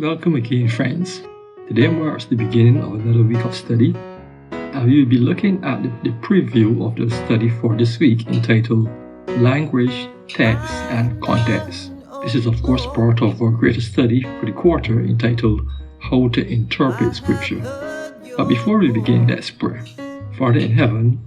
Welcome again, friends. Today marks the beginning of another week of study, and we will be looking at the preview of the study for this week entitled Language, Text, and Context. This is, of course, part of our greater study for the quarter entitled How to Interpret Scripture. But before we begin, let's pray. Father in heaven,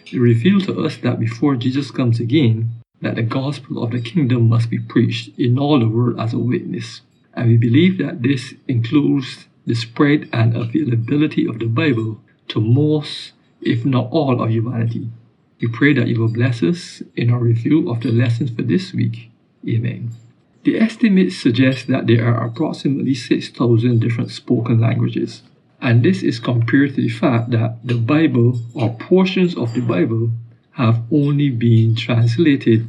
you reveal to us that before Jesus comes again, that the gospel of the kingdom must be preached in all the world as a witness. And we believe that this includes the spread and availability of the Bible to most, if not all, of humanity. We pray that you will bless us in our review of the lessons for this week. Amen. The estimates suggest that there are approximately 6,000 different spoken languages. And this is compared to the fact that the Bible, or portions of the Bible, have only been translated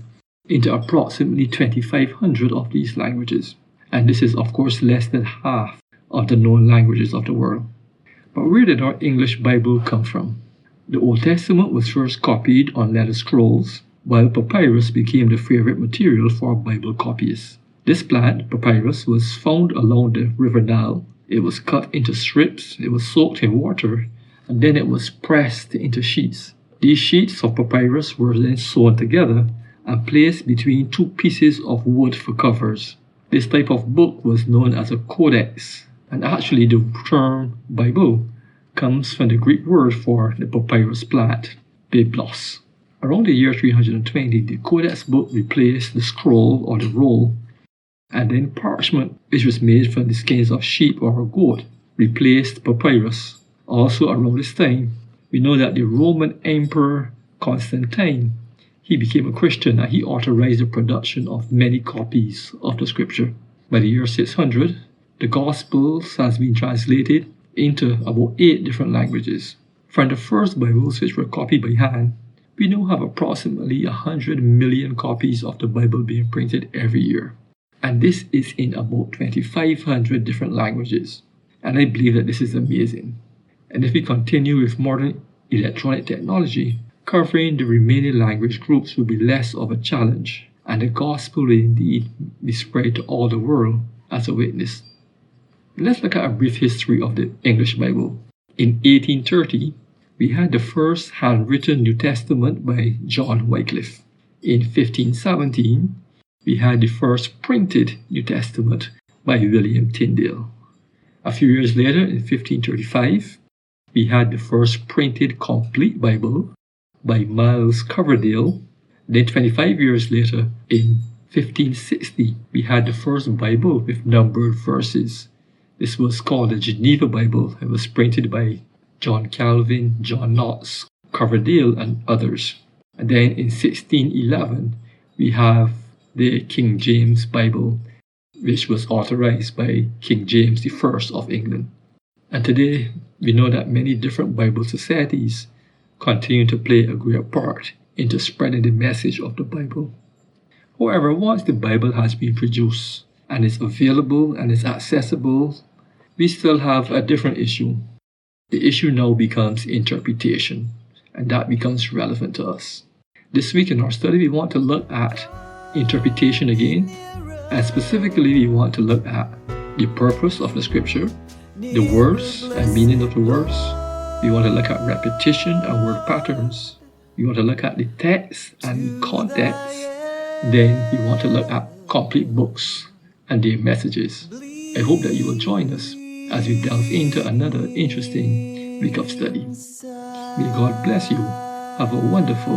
into approximately 2,500 of these languages. And this is, of course, less than half of the known languages of the world. But where did our English Bible come from? The Old Testament was first copied on leather scrolls, while papyrus became the favorite material for Bible copyists. This plant, papyrus, was found along the River Nile. It was cut into strips, it was soaked in water, and then it was pressed into sheets. These sheets of papyrus were then sewn together and placed between two pieces of wood for covers. This type of book was known as a codex, and actually the term Bible comes from the Greek word for the papyrus plant, biblos. Around the year 320, the codex book replaced the scroll or the roll, and then parchment, which was made from the skins of sheep or a goat, replaced papyrus. Also around this time, we know that the Roman Emperor Constantine, he became a Christian and he authorized the production of many copies of the scripture. By the year 600, the Gospels has been translated into about 8 different languages. From the first Bibles, which were copied by hand, we now have approximately 100 million copies of the Bible being printed every year. And this is in about 2,500 different languages. And I believe that this is amazing. And if we continue with modern electronic technology, covering the remaining language groups will be less of a challenge, and the gospel will indeed be spread to all the world as a witness. Let's look at a brief history of the English Bible. In 1830, we had the first handwritten New Testament by John Wycliffe. In 1517, we had the first printed New Testament by William Tyndale. A few years later, in 1535, we had the first printed complete Bible by Miles Coverdale. Then 25 years later, in 1560, we had the first Bible with numbered verses. This was called the Geneva Bible. It was printed by John Calvin, John Knox, Coverdale, and others. And then in 1611, we have the King James Bible, which was authorized by King James I of England. And today, we know that many different Bible societies continue to play a great part into spreading the message of the Bible. However, once the Bible has been produced and is available and is accessible, we still have a different issue. The issue now becomes interpretation, and that becomes relevant to us. This week in our study, we want to look at interpretation again, and specifically we want to look at the purpose of the scripture, the words and meaning of the words. We want to look at repetition and word patterns. We want to look at the text and context. Then we want to look at complete books and their messages. I hope that you will join us as we delve into another interesting week of study. May God bless you. Have a wonderful